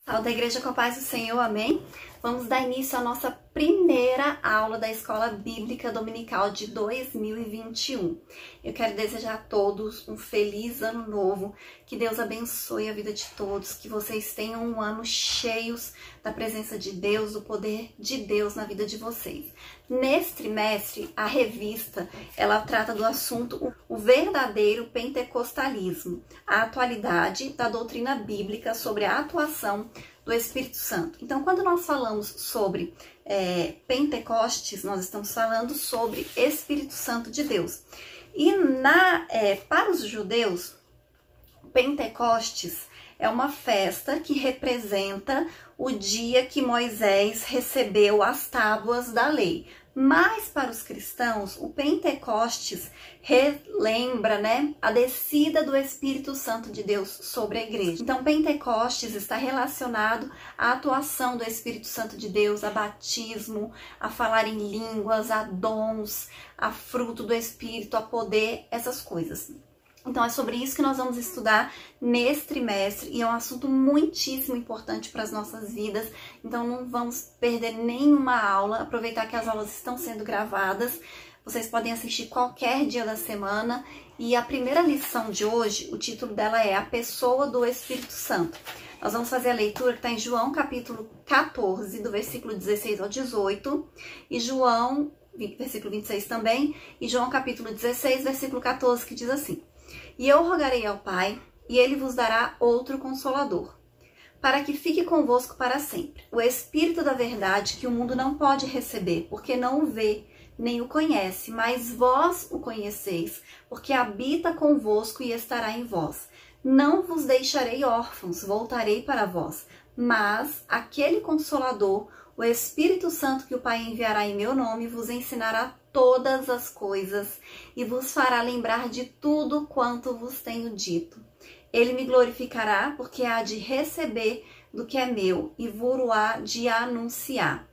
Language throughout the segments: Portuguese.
Saúde da Igreja com a paz do Senhor, amém? Vamos dar início à nossa primeira aula da Escola Bíblica Dominical de 2021. Eu quero desejar a todos um feliz ano novo, que Deus abençoe a vida de todos, que vocês tenham um ano cheios da presença de Deus, do poder de Deus na vida de vocês. Nesse trimestre, a revista, ela trata do assunto o verdadeiro pentecostalismo, a atualidade da doutrina bíblica sobre a atuação do Espírito Santo. Então, quando nós falamos sobre Pentecostes, nós estamos falando sobre Espírito Santo de Deus. E para os judeus, Pentecostes é uma festa que representa o dia que Moisés recebeu as tábuas da lei. Mas para os cristãos, o Pentecostes relembra, a descida do Espírito Santo de Deus sobre a igreja. Então, Pentecostes está relacionado à atuação do Espírito Santo de Deus, a batismo, a falar em línguas, a dons, a fruto do Espírito, a poder, essas coisas. Então, é sobre isso que nós vamos estudar nesse trimestre e é um assunto muitíssimo importante para as nossas vidas. Então, não vamos perder nenhuma aula, aproveitar que as aulas estão sendo gravadas. Vocês podem assistir qualquer dia da semana. E a primeira lição de hoje, o título dela é A Pessoa do Espírito Santo. Nós vamos fazer a leitura que está em João capítulo 14, do versículo 16 ao 18, e João, versículo 26 também, e João capítulo 16, versículo 14, que diz assim: E eu rogarei ao Pai, e ele vos dará outro Consolador, para que fique convosco para sempre. O Espírito da verdade, que o mundo não pode receber, porque não o vê, nem o conhece, mas vós o conheceis, porque habita convosco e estará em vós. Não vos deixarei órfãos, voltarei para vós. Mas aquele Consolador, o Espírito Santo que o Pai enviará em meu nome, vos ensinará todas as coisas e vos fará lembrar de tudo quanto vos tenho dito. Ele me glorificará, porque há de receber do que é meu e vos há de anunciar.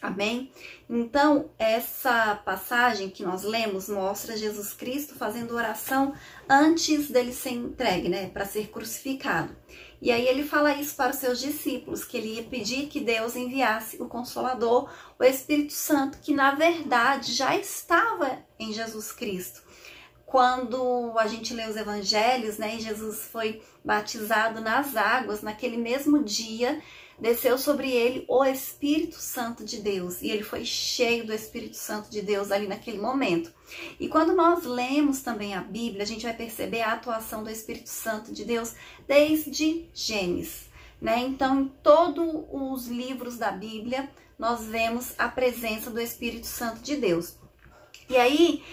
Amém? Então, essa passagem que nós lemos mostra Jesus Cristo fazendo oração antes dele ser entregue, para ser crucificado. E aí ele fala isso para os seus discípulos, que ele ia pedir que Deus enviasse o Consolador, o Espírito Santo, que na verdade já estava em Jesus Cristo. Quando a gente lê os evangelhos, e Jesus foi batizado nas águas, naquele mesmo dia, desceu sobre ele o Espírito Santo de Deus. E ele foi cheio do Espírito Santo de Deus ali naquele momento. E quando nós lemos também a Bíblia, a gente vai perceber a atuação do Espírito Santo de Deus desde Gênesis. Então, em todos os livros da Bíblia, nós vemos a presença do Espírito Santo de Deus. E aí,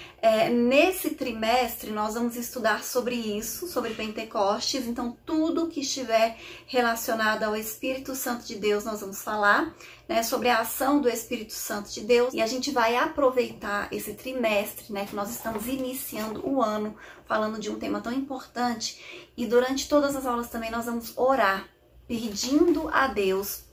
nesse trimestre, nós vamos estudar sobre isso, sobre Pentecostes. Então, tudo que estiver relacionado ao Espírito Santo de Deus, nós vamos falar, sobre a ação do Espírito Santo de Deus. E a gente vai aproveitar esse trimestre, que nós estamos iniciando o ano, falando de um tema tão importante. E durante todas as aulas também nós vamos orar, pedindo a Deus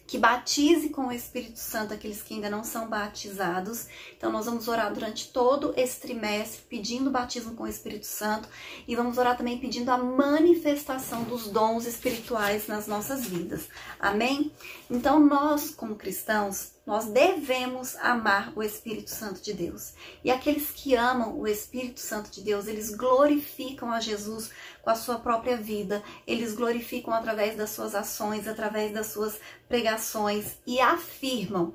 que batize com o Espírito Santo aqueles que ainda não são batizados. Então, nós vamos orar durante todo esse trimestre, pedindo o batismo com o Espírito Santo. E vamos orar também pedindo a manifestação dos dons espirituais nas nossas vidas. Amém? Então, nós, como cristãos, nós devemos amar o Espírito Santo de Deus. E aqueles que amam o Espírito Santo de Deus, eles glorificam a Jesus com a sua própria vida. Eles glorificam através das suas ações, através das suas pregações e afirmam,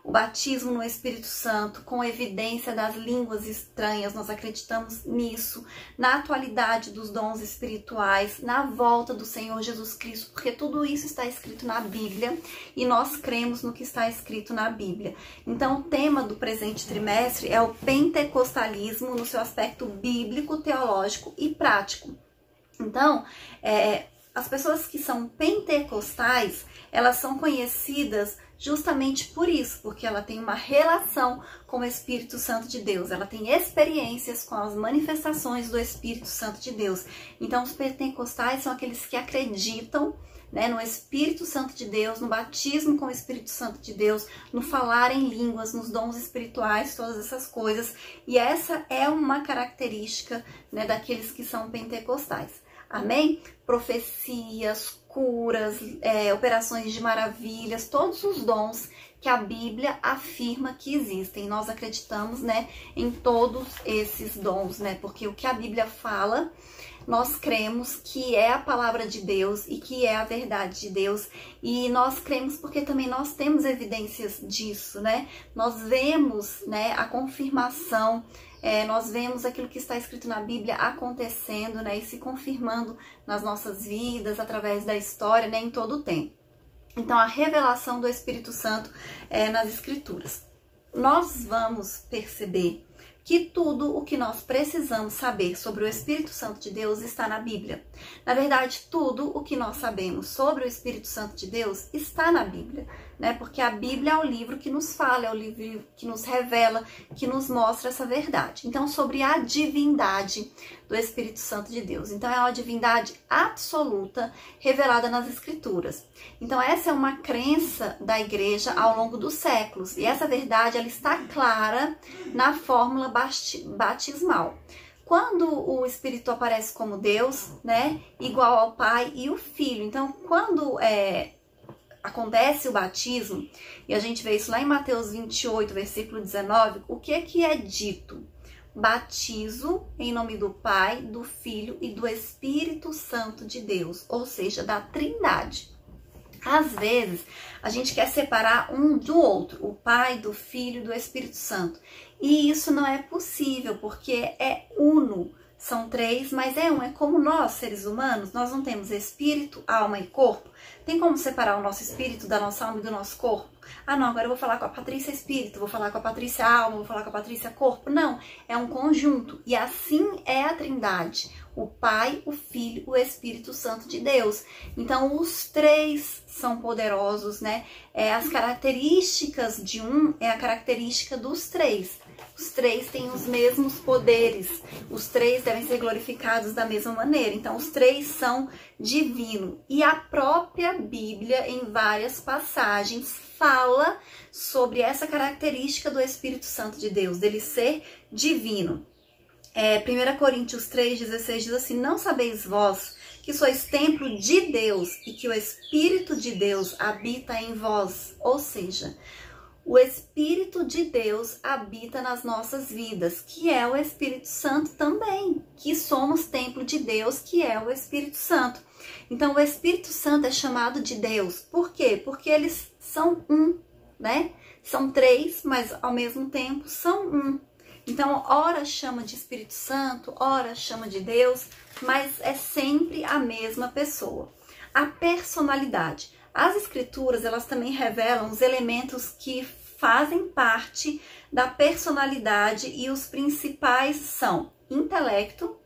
o batismo no Espírito Santo com evidência das línguas estranhas. Nós acreditamos nisso, na atualidade dos dons espirituais, na volta do Senhor Jesus Cristo, porque tudo isso está escrito na Bíblia e nós cremos no que está escrito na Bíblia. Então, o tema do presente trimestre é o pentecostalismo no seu aspecto bíblico, teológico e prático. Então, as pessoas que são pentecostais, elas são conhecidas justamente por isso, porque ela tem uma relação com o Espírito Santo de Deus, ela tem experiências com as manifestações do Espírito Santo de Deus. Então, os pentecostais são aqueles que acreditam no Espírito Santo de Deus, no batismo com o Espírito Santo de Deus, no falar em línguas, nos dons espirituais, todas essas coisas. E essa é uma característica daqueles que são pentecostais. Amém? Profecias, curas, operações de maravilhas, todos os dons que a Bíblia afirma que existem. Nós acreditamos, né, em todos esses dons, né, porque o que a Bíblia fala, nós cremos que é a palavra de Deus e que é a verdade de Deus, e nós cremos porque também nós temos evidências disso, né, nós vemos, né, a confirmação, nós vemos aquilo que está escrito na Bíblia acontecendo, né, e se confirmando nas nossas vidas, através da história, né, em todo o tempo. Então, a revelação do Espírito Santo nas Escrituras. Nós vamos perceber que tudo o que nós precisamos saber sobre o Espírito Santo de Deus está na Bíblia. Na verdade, tudo o que nós sabemos sobre o Espírito Santo de Deus está na Bíblia, né? Porque a Bíblia é o livro que nos fala, é o livro que nos revela, que nos mostra essa verdade. Então, sobre a divindade do Espírito Santo de Deus. Então, é uma divindade absoluta revelada nas Escrituras. Então, essa é uma crença da igreja ao longo dos séculos. E essa verdade, ela está clara na fórmula batismal. Quando o Espírito aparece como Deus, né, igual ao Pai e o Filho. Então, quando acontece o batismo, e a gente vê isso lá em Mateus 28, versículo 19, o que é dito? Batizo em nome do Pai, do Filho e do Espírito Santo de Deus, ou seja, da Trindade. Às vezes, a gente quer separar um do outro, o Pai, do Filho e do Espírito Santo. E isso não é possível, porque é uno. São três, mas é um. É como nós, seres humanos, nós não temos espírito, alma e corpo. Tem como separar o nosso espírito da nossa alma e do nosso corpo? Ah, não, agora eu vou falar com a Patrícia espírito, vou falar com a Patrícia alma, vou falar com a Patrícia corpo. Não, é um conjunto. E assim é a Trindade. O Pai, o Filho, o Espírito Santo de Deus. Então, os três são poderosos, né? As características de um é a característica dos três. Os três têm os mesmos poderes. Os três devem ser glorificados da mesma maneira. Então, os três são divinos. E a própria Bíblia, em várias passagens, fala sobre essa característica do Espírito Santo de Deus, dele ser divino. 1 Coríntios 3,16 diz assim: não sabeis vós que sois templo de Deus e que o Espírito de Deus habita em vós? Ou seja, o Espírito de Deus habita nas nossas vidas, que é o Espírito Santo também, que somos templo de Deus, que é o Espírito Santo. Então, o Espírito Santo é chamado de Deus. Por quê? Porque eles são um, né? São três, mas ao mesmo tempo são um. Então, ora chama de Espírito Santo, ora chama de Deus, mas é sempre a mesma pessoa. A personalidade. As Escrituras, elas também revelam os elementos que fazem parte da personalidade e os principais são intelecto,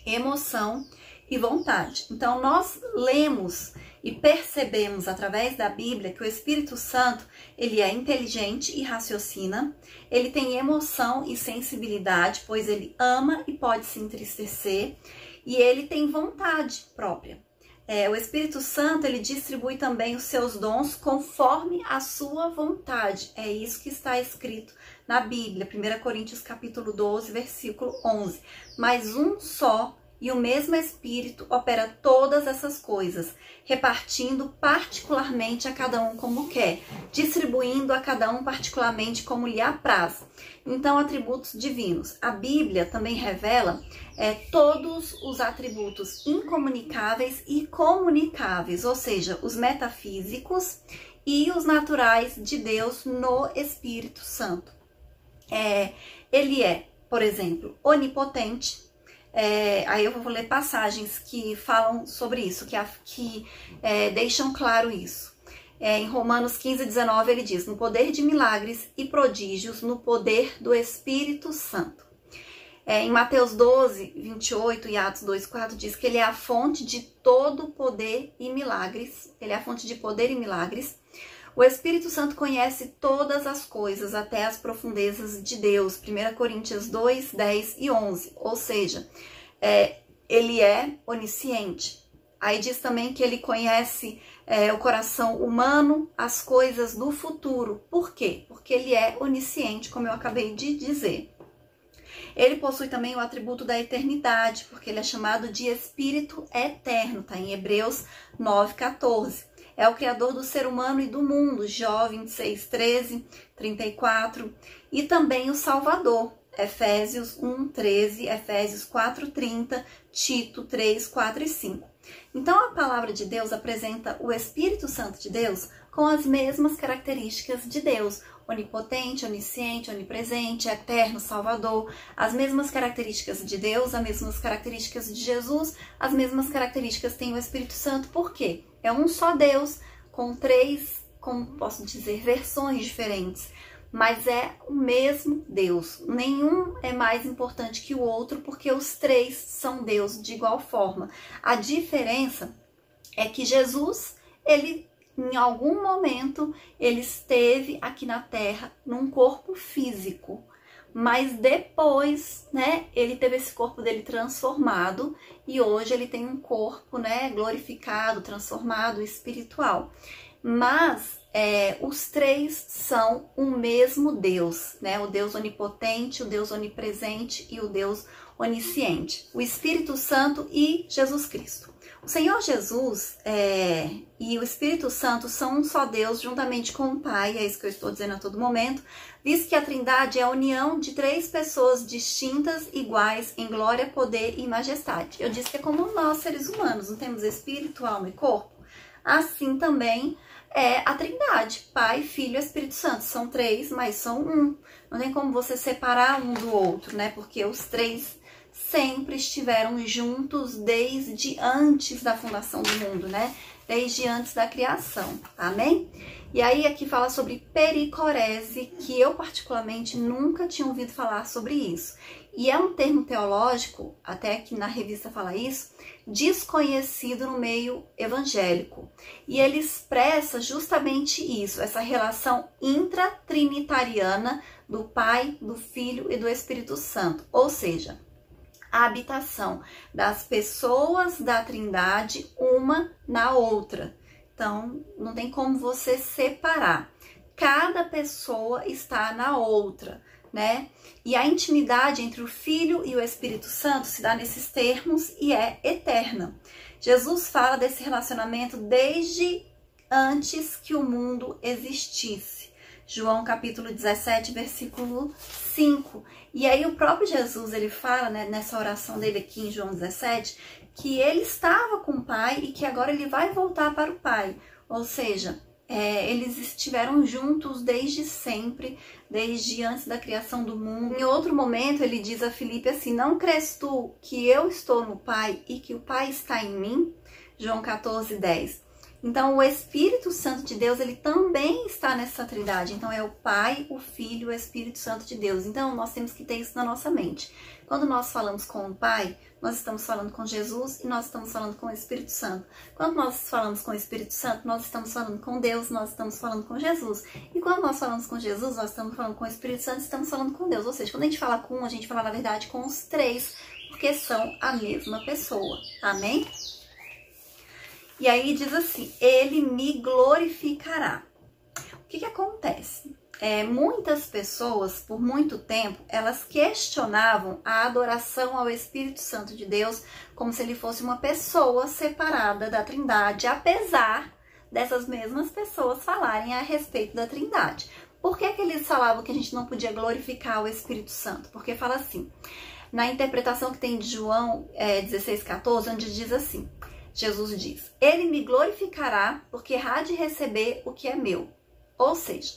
emoção e vontade. Então, nós lemos e percebemos através da Bíblia que o Espírito Santo, ele é inteligente e raciocina, ele tem emoção e sensibilidade, pois ele ama e pode se entristecer, e ele tem vontade própria. O Espírito Santo, ele distribui também os seus dons conforme a sua vontade. É isso que está escrito na Bíblia, 1 Coríntios capítulo 12, versículo 11. Mas um só e o mesmo Espírito opera todas essas coisas, repartindo particularmente a cada um como quer, distribuindo a cada um particularmente como lhe apraz. Então, atributos divinos. A Bíblia também revela todos os atributos incomunicáveis e comunicáveis, ou seja, os metafísicos e os naturais de Deus no Espírito Santo. Ele é, por exemplo, onipotente. Aí eu vou ler passagens que falam sobre isso, que deixam claro isso. Em Romanos 15, 19, ele diz: no poder de milagres e prodígios, no poder do Espírito Santo. Em Mateus 12, 28 e Atos 2, 4, diz que ele é a fonte de todo poder e milagres. Ele é a fonte de poder e milagres. O Espírito Santo conhece todas as coisas, até as profundezas de Deus. 1 Coríntios 2, 10 e 11. Ou seja, ele é onisciente. Aí diz também que ele conhece o coração humano, as coisas do futuro. Por quê? Porque ele é onisciente, como eu acabei de dizer. Ele possui também o atributo da eternidade, porque ele é chamado de Espírito Eterno, tá em Hebreus 9:14. É o Criador do ser humano e do mundo, Jó 26:13, 34. E também o Salvador, Efésios 1:13, Efésios 4:30, Tito 3:4 e 5. Então a palavra de Deus apresenta o Espírito Santo de Deus com as mesmas características de Deus, onipotente, onisciente, onipresente, eterno, salvador, as mesmas características de Deus, as mesmas características de Jesus, as mesmas características tem o Espírito Santo. Por quê? É um só Deus com três, como posso dizer, versões diferentes, mas é o mesmo Deus. Nenhum é mais importante que o outro, porque os três são Deus de igual forma. A diferença é que Jesus, ele em algum momento, ele esteve aqui na Terra num corpo físico, mas depois, né, ele teve esse corpo dele transformado e hoje ele tem um corpo, né, glorificado, transformado, espiritual. Mas os três são o mesmo Deus, né? O Deus onipotente, o Deus onipresente e o Deus onisciente, o Espírito Santo e Jesus Cristo. O Senhor Jesus e o Espírito Santo são um só Deus, juntamente com o Pai, é isso que eu estou dizendo a todo momento, visto que a Trindade é a união de três pessoas distintas, iguais em glória, poder e majestade. Eu disse que é como nós, seres humanos, não temos espírito, alma e corpo? Assim também é a Trindade, Pai, Filho e Espírito Santo. São três, mas são um. Não tem como você separar um do outro, né? Porque os três sempre estiveram juntos desde antes da fundação do mundo, né? Desde antes da criação, amém? E aí aqui fala sobre pericorese, que eu particularmente nunca tinha ouvido falar sobre isso. E é um termo teológico, até que na revista fala isso, desconhecido no meio evangélico. E ele expressa justamente isso, essa relação intratrinitariana do Pai, do Filho e do Espírito Santo. Ou seja, a habitação das pessoas da Trindade uma na outra. Então, não tem como você separar. Cada pessoa está na outra, né? E a intimidade entre o Filho e o Espírito Santo se dá nesses termos e é eterna. Jesus fala desse relacionamento desde antes que o mundo existisse. João capítulo 17, versículo 5. E aí o próprio Jesus, ele fala, né, nessa oração dele aqui em João 17, que ele estava com o Pai e que agora ele vai voltar para o Pai. Ou seja, eles estiveram juntos desde sempre, desde antes da criação do mundo. Em outro momento ele diz a Filipe assim, não crês tu que eu estou no Pai e que o Pai está em mim? João 14, 10. Então, o Espírito Santo de Deus, ele também está nessa trindade. Então, é o Pai, o Filho e o Espírito Santo de Deus. Então, nós temos que ter isso na nossa mente. Quando nós falamos com o Pai, nós estamos falando com Jesus e nós estamos falando com o Espírito Santo. Quando nós falamos com o Espírito Santo, nós estamos falando com Deus, nós estamos falando com Jesus. E quando nós falamos com Jesus, nós estamos falando com o Espírito Santo e estamos falando com Deus. Ou seja, quando a gente fala com um, a gente fala, na verdade, com os três, porque são a mesma pessoa. Amém? E aí diz assim, ele me glorificará. O que acontece? Muitas pessoas, por muito tempo, elas questionavam a adoração ao Espírito Santo de Deus como se ele fosse uma pessoa separada da Trindade, apesar dessas mesmas pessoas falarem a respeito da Trindade. Por que eles falavam que a gente não podia glorificar o Espírito Santo? Porque fala assim, na interpretação que tem de João 16,14, onde diz assim, Jesus diz, ele me glorificará porque há de receber o que é meu. Ou seja,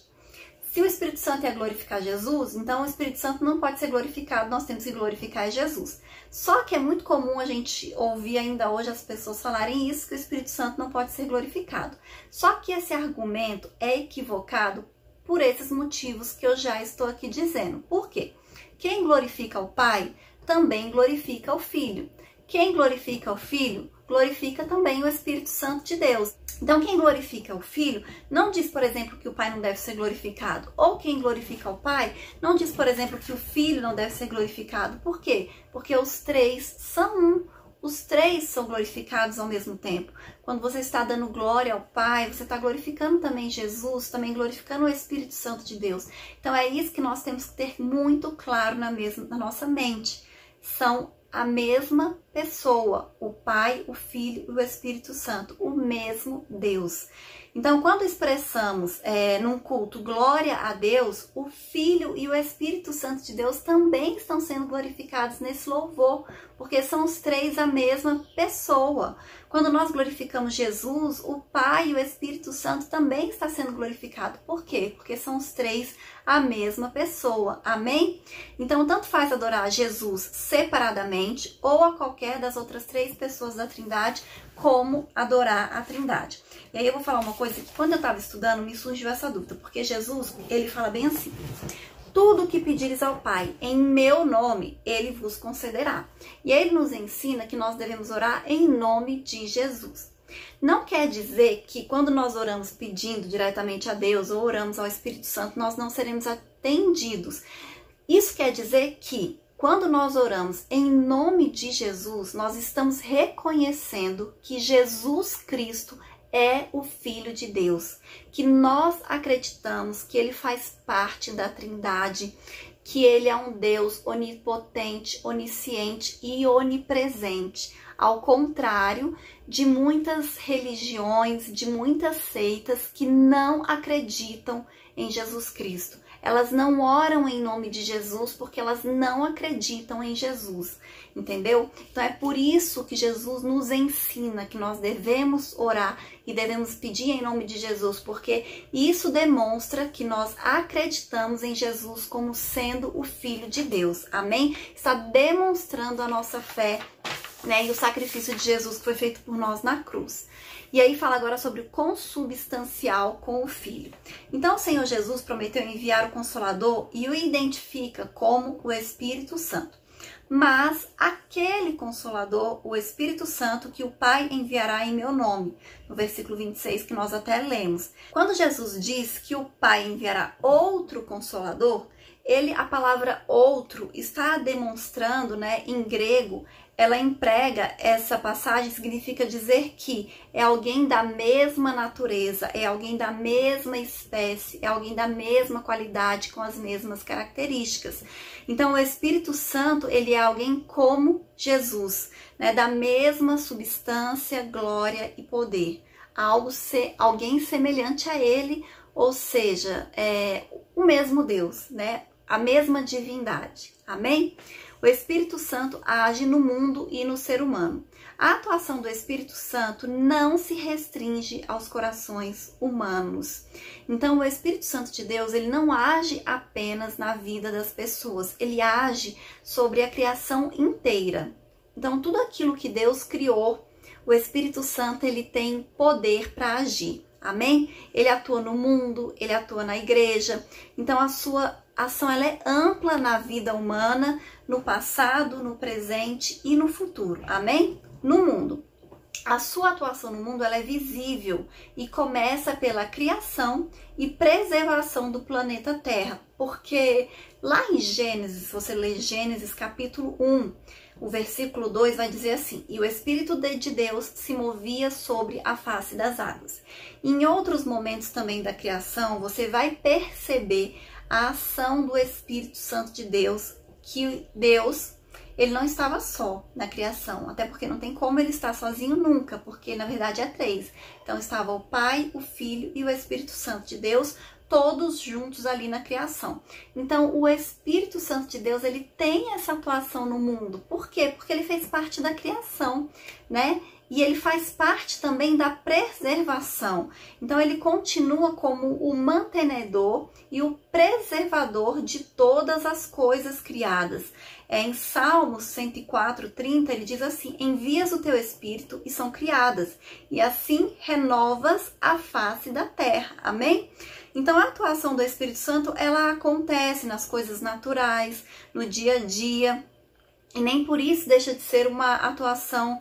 se o Espírito Santo ia glorificar Jesus, então o Espírito Santo não pode ser glorificado, nós temos que glorificar Jesus. Só que é muito comum a gente ouvir ainda hoje as pessoas falarem isso, que o Espírito Santo não pode ser glorificado. Só que esse argumento é equivocado por esses motivos que eu já estou aqui dizendo. Por quê? Quem glorifica o Pai também glorifica o Filho. Quem glorifica o Filho, glorifica também o Espírito Santo de Deus. Então, quem glorifica o Filho, não diz, por exemplo, que o Pai não deve ser glorificado. Ou quem glorifica o Pai, não diz, por exemplo, que o Filho não deve ser glorificado. Por quê? Porque os três são um. os três são glorificados ao mesmo tempo. Quando você está dando glória ao Pai, você está glorificando também Jesus, também glorificando o Espírito Santo de Deus. Então é isso que nós temos que ter muito claro na nossa mente. São a mesma pessoa, o Pai, o Filho e o Espírito Santo, o mesmo Deus. Então, quando expressamos num culto glória a Deus, o Filho e o Espírito Santo de Deus também estão sendo glorificados nesse louvor, porque são os três a mesma pessoa. Quando nós glorificamos Jesus, o Pai e o Espírito Santo também está sendo glorificado. Por quê? Porque são os três a mesma pessoa. Amém? Então, tanto faz adorar Jesus separadamente ou a qualquer das outras três pessoas da Trindade, como adorar a Trindade. E aí eu vou falar uma coisa que quando eu estava estudando me surgiu essa dúvida, porque Jesus, ele fala bem assim: tudo que pedires ao Pai em meu nome, ele vos concederá. E aí ele nos ensina que nós devemos orar em nome de Jesus. Não quer dizer que quando nós oramos pedindo diretamente a Deus ou oramos ao Espírito Santo, nós não seremos atendidos. Isso quer dizer que quando nós oramos em nome de Jesus, nós estamos reconhecendo que Jesus Cristo é o Filho de Deus, que nós acreditamos que ele faz parte da Trindade, que ele é um Deus onipotente, onisciente e onipresente. Ao contrário de muitas religiões, de muitas seitas que não acreditam em Jesus Cristo. Elas não oram em nome de Jesus porque elas não acreditam em Jesus, entendeu? Então é por isso que Jesus nos ensina que nós devemos orar e devemos pedir em nome de Jesus, porque isso demonstra que nós acreditamos em Jesus como sendo o Filho de Deus, amém? Está demonstrando a nossa fé, né, e o sacrifício de Jesus que foi feito por nós na cruz. E aí fala agora sobre o consubstancial com o Filho. Então o Senhor Jesus prometeu enviar o Consolador e o identifica como o Espírito Santo. Mas aquele Consolador, o Espírito Santo, que o Pai enviará em meu nome, no versículo 26 que nós até lemos. Quando Jesus diz que o Pai enviará outro Consolador, a palavra outro está demonstrando, né, em grego, ela emprega essa passagem, significa dizer que é alguém da mesma natureza, é alguém da mesma espécie, é alguém da mesma qualidade, com as mesmas características. Então, o Espírito Santo, ele é alguém como Jesus, né, da mesma substância, glória e poder. Alguém semelhante a ele, ou seja, o mesmo Deus, né, a mesma divindade. Amém? O Espírito Santo age no mundo e no ser humano. A atuação do Espírito Santo não se restringe aos corações humanos. Então, o Espírito Santo de Deus, ele não age apenas na vida das pessoas, ele age sobre a criação inteira. Então, tudo aquilo que Deus criou, o Espírito Santo, ele tem poder para agir. Amém? Ele atua no mundo, ele atua na igreja. Então, a sua ação ela é ampla na vida humana, no passado, no presente e no futuro. Amém? No mundo. A sua atuação no mundo ela é visível e começa pela criação e preservação do planeta Terra. Porque lá em Gênesis, se você ler Gênesis capítulo 1, o versículo 2 vai dizer assim: e o Espírito de Deus se movia sobre a face das águas. Em outros momentos também da criação, você vai perceber a ação do Espírito Santo de Deus, que Deus, ele não estava só na criação, até porque não tem como ele estar sozinho nunca, porque na verdade é três. Então estava o Pai, o Filho e o Espírito Santo de Deus, todos juntos ali na criação. Então o Espírito Santo de Deus, ele tem essa atuação no mundo. Por quê? Porque ele fez parte da criação, né? E ele faz parte também da preservação. Então, ele continua como o mantenedor e o preservador de todas as coisas criadas. Em Salmos 104:30, ele diz assim: envias o teu Espírito e são criadas, e assim renovas a face da terra. Amém? Então, a atuação do Espírito Santo, ela acontece nas coisas naturais, no dia a dia, e nem por isso deixa de ser uma atuação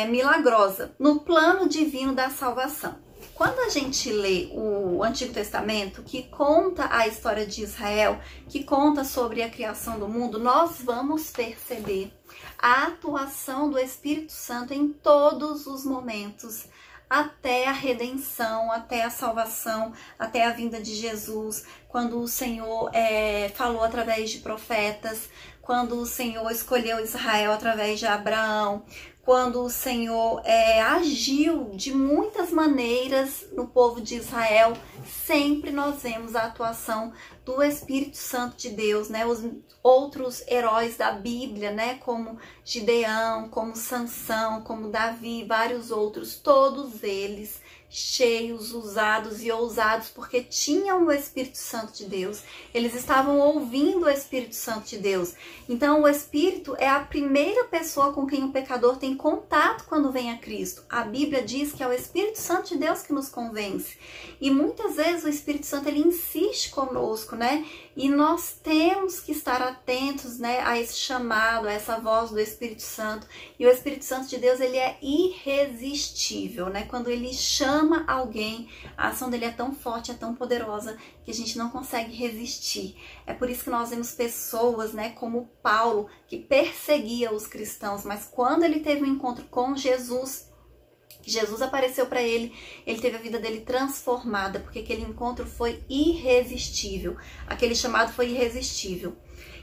milagrosa no plano divino da salvação. Quando a gente lê o Antigo Testamento, que conta a história de Israel, que conta sobre a criação do mundo, nós vamos perceber a atuação do Espírito Santo em todos os momentos, até a redenção, até a salvação, até a vinda de Jesus, quando o Senhor falou através de profetas, quando o Senhor escolheu Israel através de Abraão, quando o Senhor agiu de muitas maneiras no povo de Israel, sempre nós vemos a atuação do Espírito Santo de Deus, né? Os outros heróis da Bíblia, né? Como Gideão, como Sansão, como Davi, vários outros, todos eles cheios, usados e ousados, porque tinham o Espírito Santo de Deus. Eles estavam ouvindo o Espírito Santo de Deus. Então, o Espírito é a primeira pessoa com quem o pecador tem contato quando vem a Cristo. A Bíblia diz que é o Espírito Santo de Deus que nos convence. E muitas vezes o Espírito Santo, ele insiste conosco, né? E nós temos que estar atentos, né, a esse chamado, a essa voz do Espírito Santo. E o Espírito Santo de Deus, ele é irresistível, né? Quando ele chama alguém, a ação dele é tão forte, é tão poderosa, que a gente não consegue resistir. É por isso que nós vemos pessoas, né, como Paulo, que perseguia os cristãos, mas quando ele teve um encontro com Jesus, Jesus apareceu para ele, ele teve a vida dele transformada, porque aquele encontro foi irresistível, aquele chamado foi irresistível.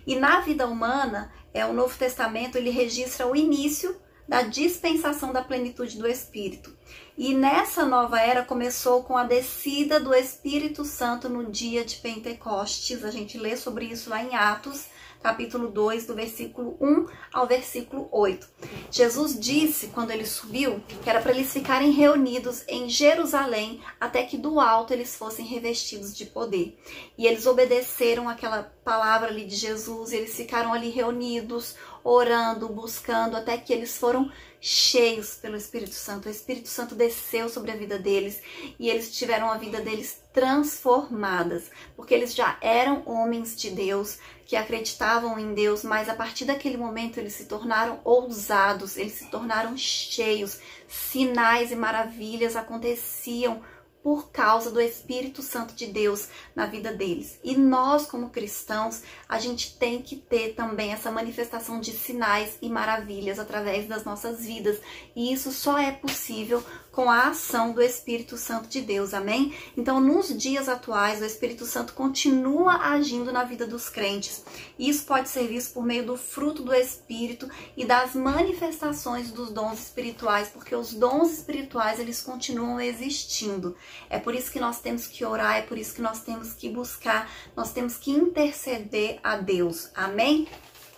E na vida humana, o Novo Testamento, ele registra o início da dispensação da plenitude do Espírito. E nessa nova era começou com a descida do Espírito Santo no dia de Pentecostes. A gente lê sobre isso lá em Atos, capítulo 2, do versículo 1 ao versículo 8. Jesus disse, quando ele subiu, que era para eles ficarem reunidos em Jerusalém, até que do alto eles fossem revestidos de poder. E eles obedeceram aquela palavra ali de Jesus, e eles ficaram ali reunidos, orando, buscando, até que eles foram cheios pelo Espírito Santo. O Espírito Santo desceu sobre a vida deles e eles tiveram a vida deles transformadas, porque eles já eram homens de Deus, que acreditavam em Deus, mas a partir daquele momento eles se tornaram ousados, eles se tornaram cheios, sinais e maravilhas aconteciam por causa do Espírito Santo de Deus na vida deles. E nós, como cristãos, a gente tem que ter também essa manifestação de sinais e maravilhas através das nossas vidas. E isso só é possível com a ação do Espírito Santo de Deus, amém? Então, nos dias atuais, o Espírito Santo continua agindo na vida dos crentes. E isso pode ser visto por meio do fruto do Espírito e das manifestações dos dons espirituais, porque os dons espirituais, eles continuam existindo. É por isso que nós temos que orar, é por isso que nós temos que buscar, nós temos que interceder a Deus, amém?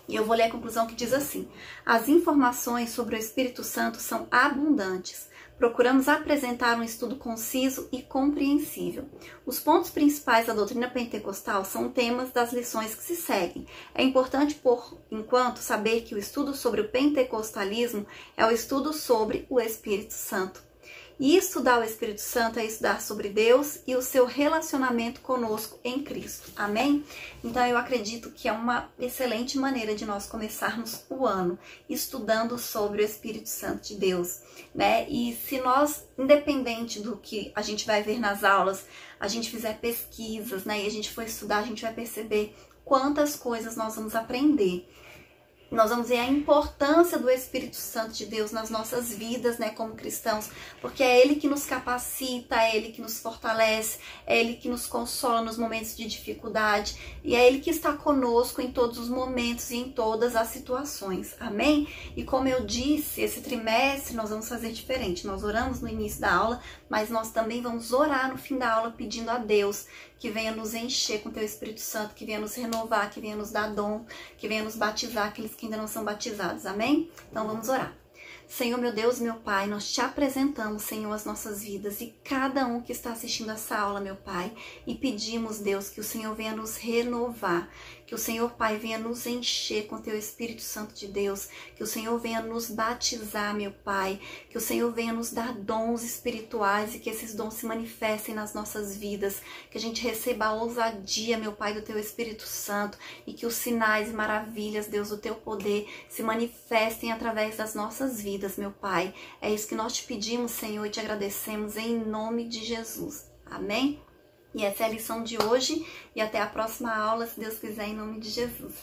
E eu vou ler a conclusão que diz assim: as informações sobre o Espírito Santo são abundantes. Procuramos apresentar um estudo conciso e compreensível. Os pontos principais da doutrina pentecostal são temas das lições que se seguem. É importante, por enquanto, saber que o estudo sobre o pentecostalismo é o estudo sobre o Espírito Santo. E estudar o Espírito Santo é estudar sobre Deus e o seu relacionamento conosco em Cristo. Amém? Então eu acredito que é uma excelente maneira de nós começarmos o ano estudando sobre o Espírito Santo de Deus, né? E se nós, independente do que a gente vai ver nas aulas, a gente fizer pesquisas, né? E a gente for estudar, a gente vai perceber quantas coisas nós vamos aprender. Nós vamos ver a importância do Espírito Santo de Deus nas nossas vidas, né, como cristãos, porque é Ele que nos capacita, é Ele que nos fortalece, é Ele que nos consola nos momentos de dificuldade, e é Ele que está conosco em todos os momentos e em todas as situações, amém? E como eu disse, esse trimestre nós vamos fazer diferente. Nós oramos no início da aula, mas nós também vamos orar no fim da aula pedindo a Deus que venha nos encher com Teu Espírito Santo, que venha nos renovar, que venha nos dar dom, que venha nos batizar, aqueles que ainda não são batizados, amém? Então vamos orar. Senhor, meu Deus, meu Pai, nós te apresentamos, Senhor, as nossas vidas e cada um que está assistindo essa aula, meu Pai, e pedimos, Deus, que o Senhor venha nos renovar, Que o Senhor, Pai, venha nos encher com Teu Espírito Santo de Deus. Que o Senhor venha nos batizar, meu Pai. Que o Senhor venha nos dar dons espirituais e que esses dons se manifestem nas nossas vidas. Que a gente receba a ousadia, meu Pai, do Teu Espírito Santo e que os sinais e maravilhas, Deus, do Teu poder se manifestem através das nossas vidas, meu Pai. É isso que nós te pedimos, Senhor, e te agradecemos em nome de Jesus. Amém? E essa é a lição de hoje e até a próxima aula, se Deus quiser, em nome de Jesus.